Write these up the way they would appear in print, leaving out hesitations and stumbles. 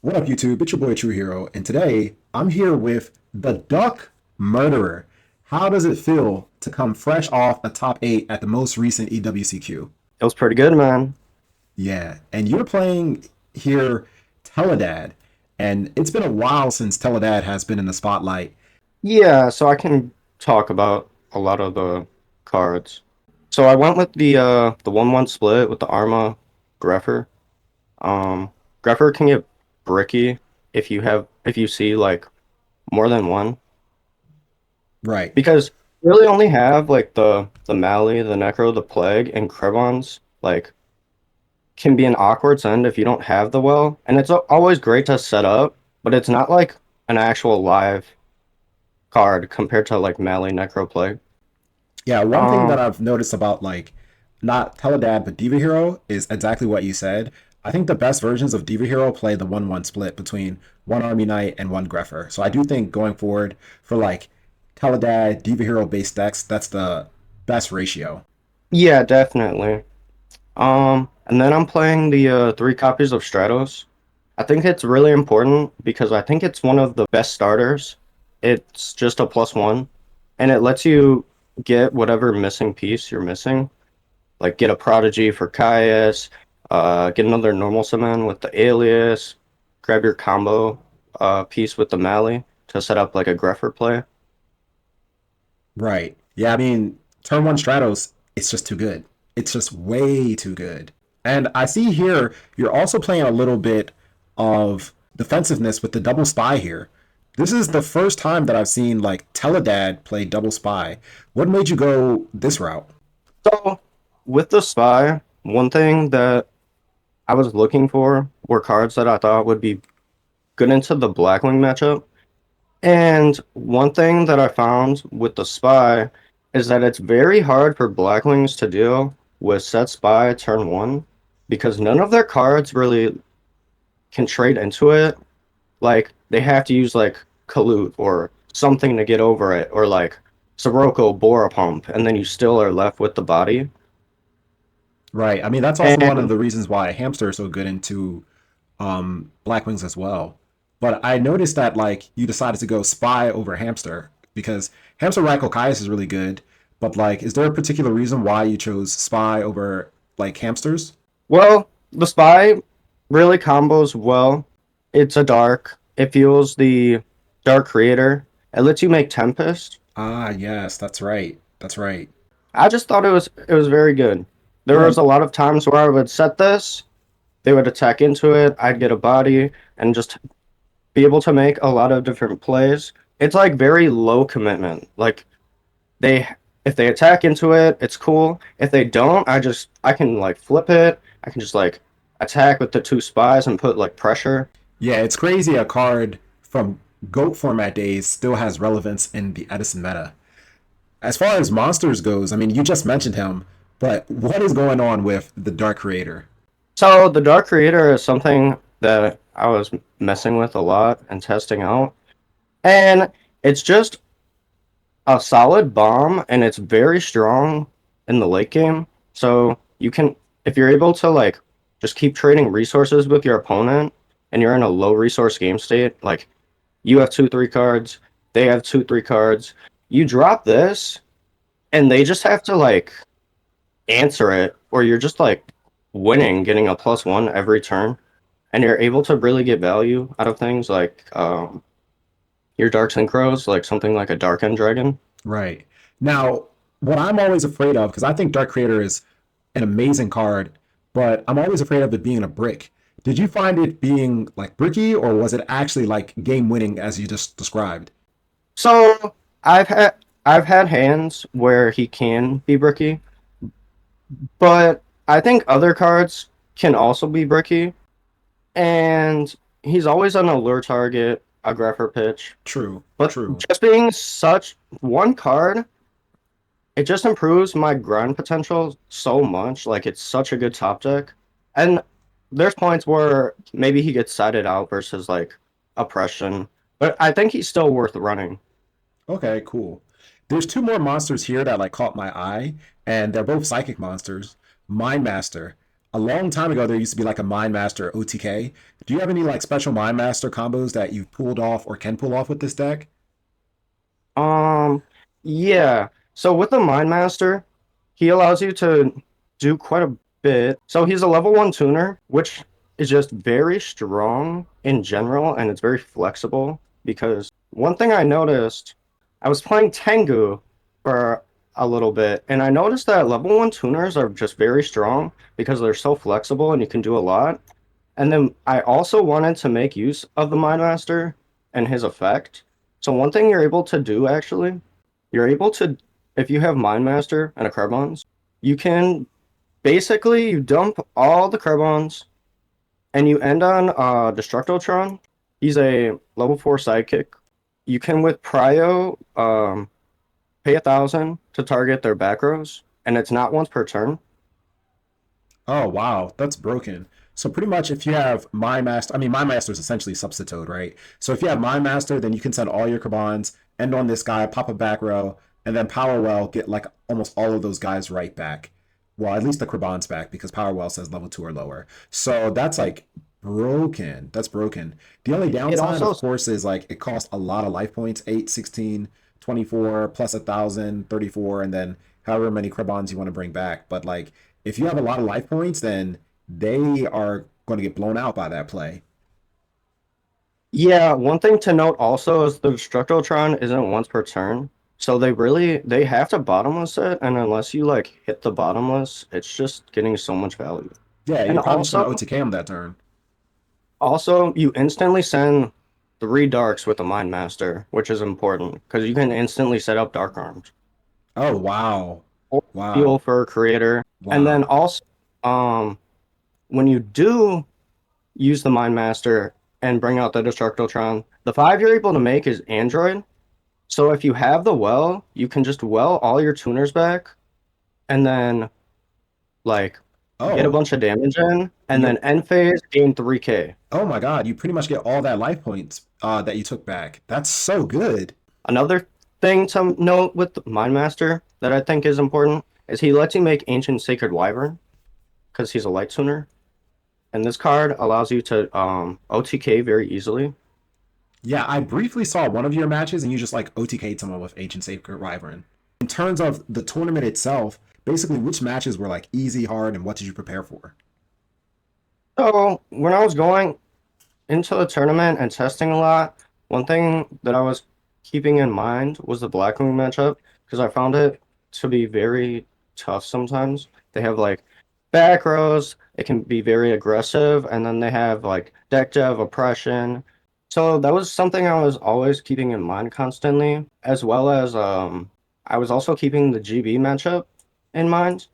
What up, YouTube? It's your boy True Hero, and today I'm here with the Duck Murderer. How does it feel to come fresh off a top 8 at the most recent EWCQ? It was pretty good, man. Yeah, and you're playing here Tele-DAD, and it's been a while since Tele-DAD has been in the spotlight. Yeah, so I can talk about a lot of the cards. So I went with the 1-1 split with the Arma Greffer. Um Greffer can get bricky if you see like more than one. Right. Because you really only have like the Mali, the Necro, the Plague, and Kribons like can be an awkward send if you don't have the well. And it's always great to set up, but it's not like an actual live card compared to like Mali Necro Plague. Yeah, one thing that Um, I've noticed about not Teledad but Diva Hero is exactly what you said. I think the best versions of Diva Hero play the 1-1 split between one Army Knight and one Greffer. So I do think going forward for Teledad, Diva Hero based decks, that's the best ratio. yeah, definitely. And then I'm playing the three copies of Stratos. I think it's really important because I think it's one of the best starters. It's just a +1, and it lets you get whatever missing piece you're missing. Like get a Prodigy for Caius, get another normal summon with the Alias, grab your combo piece with the Mali to set up like a Greffer play. Right. Yeah, I mean, turn one Stratos, it's just too good. It's just way too good. And I see here you're also playing a little bit of defensiveness with the double spy here. This is the first time that I've seen Teledad play double spy. What made you go this route? So with the Spy, one thing that I was looking for were cards that I thought would be good into the Blackwing matchup. And one thing that I found with the Spy is that it's very hard for Blackwings to deal with set Spy turn one because none of their cards really can trade into it. Like they have to use like Kalut or something to get over it, or like Sirocco Bora Pump, and then you still are left with the body. Right. I mean, that's also one of And the reasons why Hamster is so good into Blackwings as well. But I noticed that you decided to go Spy over Hamster because Hamster Radical Caius is really good. But is there a particular reason why you chose Spy over Hamsters? well, the Spy really combos well. It's a dark. It fuels the Dark Creator. It lets you make Tempest. Ah, yes, that's right. That's right. I just thought it was very good. There Yeah, was a lot of times where I would set this, they would attack into it, I'd get a body, and just be able to make a lot of different plays. It's like very low commitment. Like they if they attack into it, it's cool. If they don't, I can like flip it. I can just like attack with the two spies and put like pressure. yeah, it's crazy a card from GOAT format days still has relevance in the Edison meta. As far as monsters goes, I mean, you just mentioned him, but what is going on with the Dark Creator? So the Dark Creator is something that I was messing with a lot and testing out. And it's just a solid bomb and it's very strong in the late game. So you can if you're able to like just keep trading resources with your opponent and you're in a low resource game state, like you have 2-3 cards, they have 2-3 cards, you drop this and they just have to like answer it, or you're just like winning, getting a +1 every turn, and you're able to really get value out of things like your Dark Synchros, like something like a Dark End Dragon. Right. Now, what I'm always afraid of, because I think Dark Creator is an amazing card, but I'm always afraid of it being a brick. Did you find it being bricky, or was it actually game winning as you just described? So I've had hands where he can be bricky, but I think other cards can also be bricky, and he's always an allure target, a grapher pitch. True, But true. just being such one card, it just improves my grind potential so much. Like it's such a good top deck. And there's points where maybe he gets sided out versus like oppression, but I think he's still worth running. Okay, cool. There's two more monsters here that caught my eye, and they're both psychic monsters. Mind Master. A long time ago, there used to be like a Mind Master OTK. Do you have any like special Mind Master combos that you've pulled off or can pull off with this deck? Um, yeah. So with the Mind Master, he allows you to do quite a bit. So he's a level one tuner, which is just very strong in general, and it's very flexible. Because one thing I noticed, I was playing Tengu for a little bit, and I noticed that level one tuners are just very strong because they're so flexible and you can do a lot. And then I also wanted to make use of the Mind Master and his effect. So one thing you're able to do actually, you're able to, if you have Mind Master and a Carbons, you can basically you dump all the Carbons and you end on Destructotron. He's a level 4 sidekick. You can with Prio pay 1,000 to target their back rows, and it's not once per turn. Oh wow, that's broken. So pretty much if you have Mind Master, I mean Mind Master is essentially Substitute, right? So if you have Mind Master, then you can send all your Kabans, end on this guy, pop a back row, and then Power Well get like almost all of those guys right back. Well, at least the Krabans back because Power Well says level 2 or lower. So that's like broken. That's broken. The only It downside, also of course, is like it costs a lot of life points, 8, 16, 24 plus 1,000, 34, and then however many Krabans you want to bring back. But like if you have a lot of life points, then they are going to get blown out by that play. Yeah, one thing to note also is the Destructotron isn't once per turn. So they have to bottomless it, and unless you like hit the bottomless, it's just getting so much value. Yeah, And you're probably just going to OTK them that turn. also you instantly send 3 darks with the Mind Master, which is important because you can instantly set up Dark Arms Oh, wow. or Fuel Wow. for a creator. And then Wow. also um when you do use the Mind Master and bring out the Destructotron, the 5 you're able to make is Android. So if you have the well, you can just well all your tuners back and then like get a Oh, bunch of damage in and then you're end phase gain 3k. oh my God, you pretty much get all that life points that you took back. That's so good. Another thing to note with the Mind Master that I think is important is he lets you make Ancient Sacred Wyvern because he's a light tuner. And this card allows you to OTK very easily. Yeah, I briefly saw one of your matches and you just like OTK'd someone with Ancient Sacred Wyvern. In terms of the tournament itself, basically which matches were like easy, hard, and what did you prepare for? So when I was going into the tournament and testing a lot, one thing that I was keeping in mind was the Blackwing matchup because I found it to be very tough sometimes. They have like back rows, it can be very aggressive, and then they have like deck dev, oppression. So that was something I was always keeping in mind constantly, as well as I was also keeping the GB matchup in mind.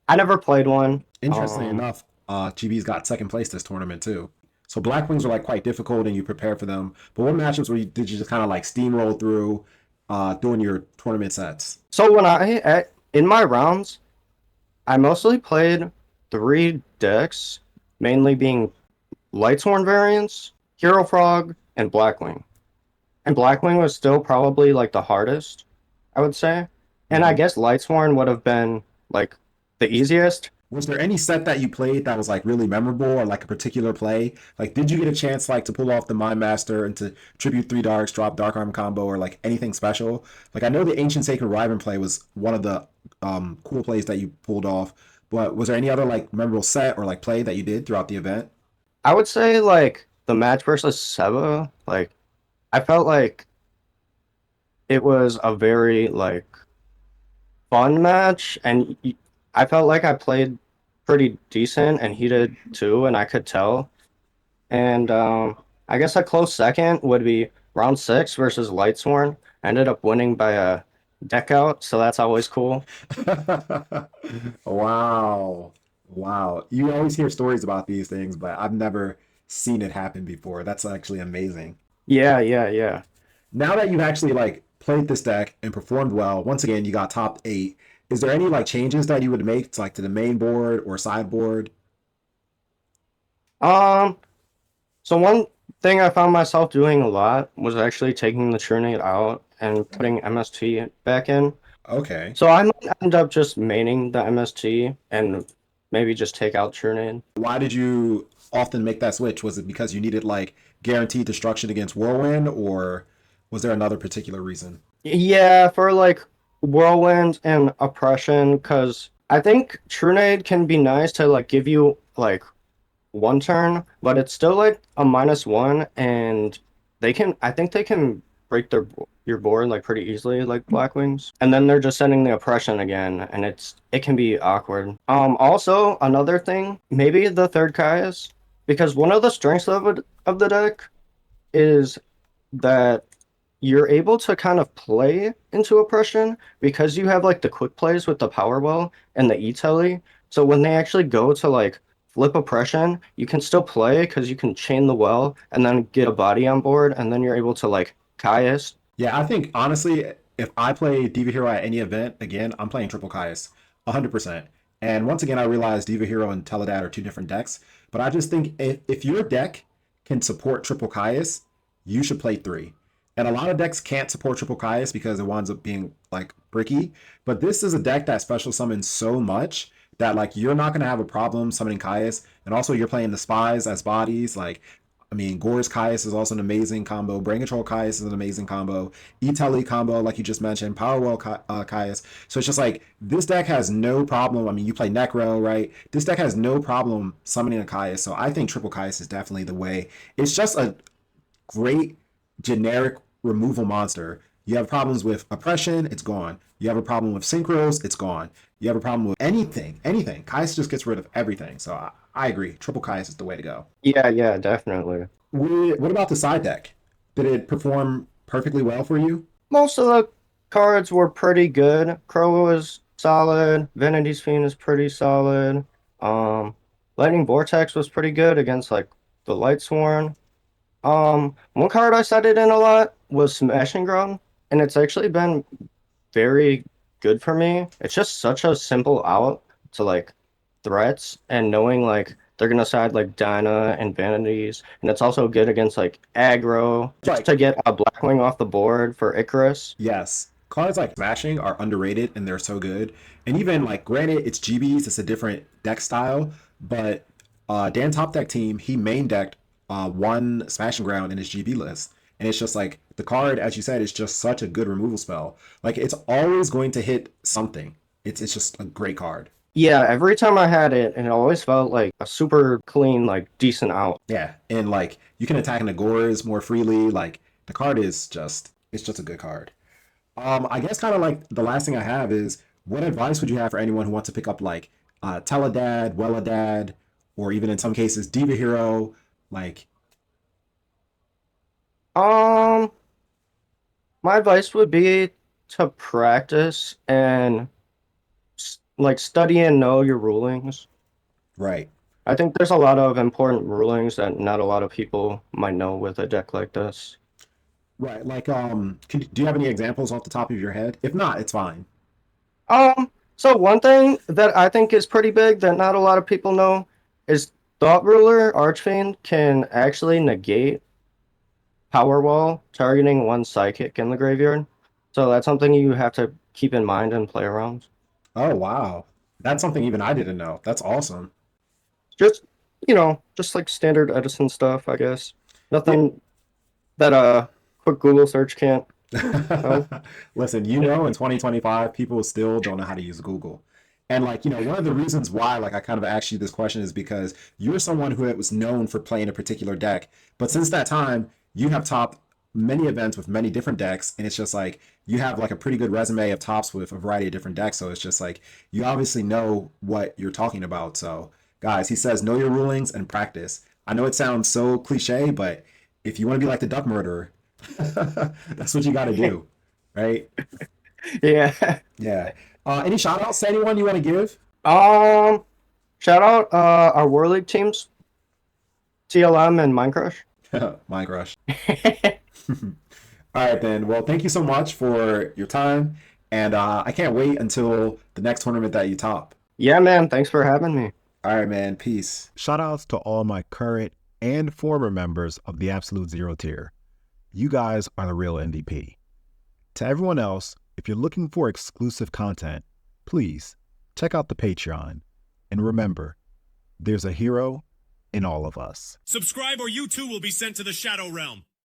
I never played one. Interestingly enough, GB's got second place this tournament too. So Black Wings are like quite difficult and you prepare for them. But what matchups did you just kind of like steamroll through doing your tournament sets? So in my rounds, I mostly played 3 decks, mainly being Lightsworn variants, Hero Frog, and Blackwing. And Blackwing was still probably like the hardest, I would say. And I Mm-hmm. guess Lightsworn would have been like the easiest. Was there any set that you played that was like really memorable or like a particular play? Like, did you get a chance like to pull off the Mind Master and to tribute 3 darks, drop Dark Arm combo, or like anything special? Like, I know the Ancient Sacred Wyvern play was one of the cool plays that you pulled off, but was there any other like memorable set or like play that you did throughout the event? I would say like the match versus Seba, like I felt like it was a very like fun match, and I felt like I played pretty decent, and he did too, and I could tell. And I guess a close second would be round 6 versus Lightsworn. I ended up winning by a deck out, so that's always cool. Wow. Wow. You always hear stories about these things, but I've never seen it happen before. That's actually amazing. Yeah, yeah, yeah. Now that you've actually like played this deck and performed well, once again you got top 8. Is there any like changes that you would make to, like to the main board or sideboard? Um, so one thing I found myself doing a lot was actually taking the Trunade out and putting MST back in. Okay. So I might end up just maining the MST and maybe just take out Trunade. Why did you often make that switch? Was it because you needed like guaranteed destruction against Whirlwind, or was there another particular reason? Yeah, for like Whirlwind and Oppression, because I think Trunade can be nice to like give you like one turn, but it's still like a -1, and I think they can break your board like pretty easily, like Blackwings. And then they're just sending the oppression again, and it can be awkward. Also another thing, maybe the third Caius, because one of the strengths of the deck is that you're able to kind of play into oppression because you have like the quick plays with the Powerwell and the E-Telly. So when they actually go to like flip oppression, you can still play because you can chain the well and then get a body on board, and then you're able to like Caius. Yeah, I think honestly, if I play Diva Hero at any event again, I'm playing Triple Caius, 100%. And once again, I realize Diva Hero and Tele-DAD are two different decks, but I just think if your deck can support Triple Caius, you should play three. And a lot of decks can't support Triple Caius because it winds up being like bricky. But this is a deck that special summons so much that like you're not gonna have a problem summoning Caius. And also you're playing the spies as bodies. Like I mean, Gore's Caius is also an amazing combo. Brain Control Caius is an amazing combo. E-Telly combo, like you just mentioned. Powerwell Caius. So it's just like, this deck has no problem. I mean, you play Necro, right? This deck has no problem summoning a Caius. So I think Triple Caius is definitely the way. It's just a great generic removal monster. You have problems with oppression, it's gone. You have a problem with synchros, it's gone. You have a problem with anything. Caius just gets rid of everything. So I agree. Triple Caius is the way to go. Yeah, definitely. What about the side deck? Did it perform perfectly well for you? Most of the cards were pretty good. Crow was solid. Vanity's Fiend is pretty solid. Um, Lightning Vortex was pretty good against like the Light Sworn. One card I cited in a lot was Smashing Ground, and it's actually been very good for me. It's just such a simple out to like threats, and knowing like they're gonna side like Dinah and Vanities, and it's also good against like aggro, just Like, to get a Blackwing off the board for Icarus. yes. Cards like Smashing are underrated and they're so good. And even like granted it's GBs, it's a different deck style, but Dan Top Deck team, he main decked one Smashing Ground in his GB list. And it's just like the card, as you said, is just such a good removal spell. Like it's always going to hit something. It's just a great card. Yeah, every time I had it, and it always felt like a super clean, like decent out. Yeah. And like you can attack in the Gores more freely. Like the card is just it's just a good card. I guess kind of like the last thing I have is what advice would you have for anyone who wants to pick up like Tele-DAD, Wella-DAD, or even in some cases Diva Hero? Like, Um, my advice would be to practice and like study and know your rulings. right, I think there's a lot of important rulings that not a lot of people might know with a deck like this. right. Like, do you have any examples off the top of your head? If not, it's fine. So one thing that I think is pretty big that not a lot of people know is Thought Ruler Archfiend can actually negate Power Wall targeting one psychic in the graveyard. So that's something you have to keep in mind and play around. Oh wow, that's something even I didn't know. That's awesome. Just just like standard Edison stuff, I guess. Yeah. Nothing that a quick Google search can't help. Listen, you know, in 2025, people still don't know how to use Google. And like, one of the reasons why like I kind of asked you this question is because you're someone who was known for playing a particular deck, but since that time, you have topped many events with many different decks, and it's just like you have like a pretty good resume of tops with a variety of different decks. So it's just like you obviously know what you're talking about. So, guys, he says know your rulings and practice. I know it sounds so cliche, but if you want to be like the Duck Murderer, that's what you got to do, right? Yeah. Yeah. Any shout outs to anyone you want to give? Um, Shout out our War League teams, TLM and Minecrush. My crush. All right, then. Well, thank you so much for your time. And I can't wait until the next tournament that you top. Yeah, man. Thanks for having me. All right, man. Peace. Shoutouts to all my current and former members of the Absolute Zero tier. You guys are the real MVP. To everyone else, if you're looking for exclusive content, please check out the Patreon. And remember, there's a hero in all of us. Subscribe or you too will be sent to the Shadow Realm.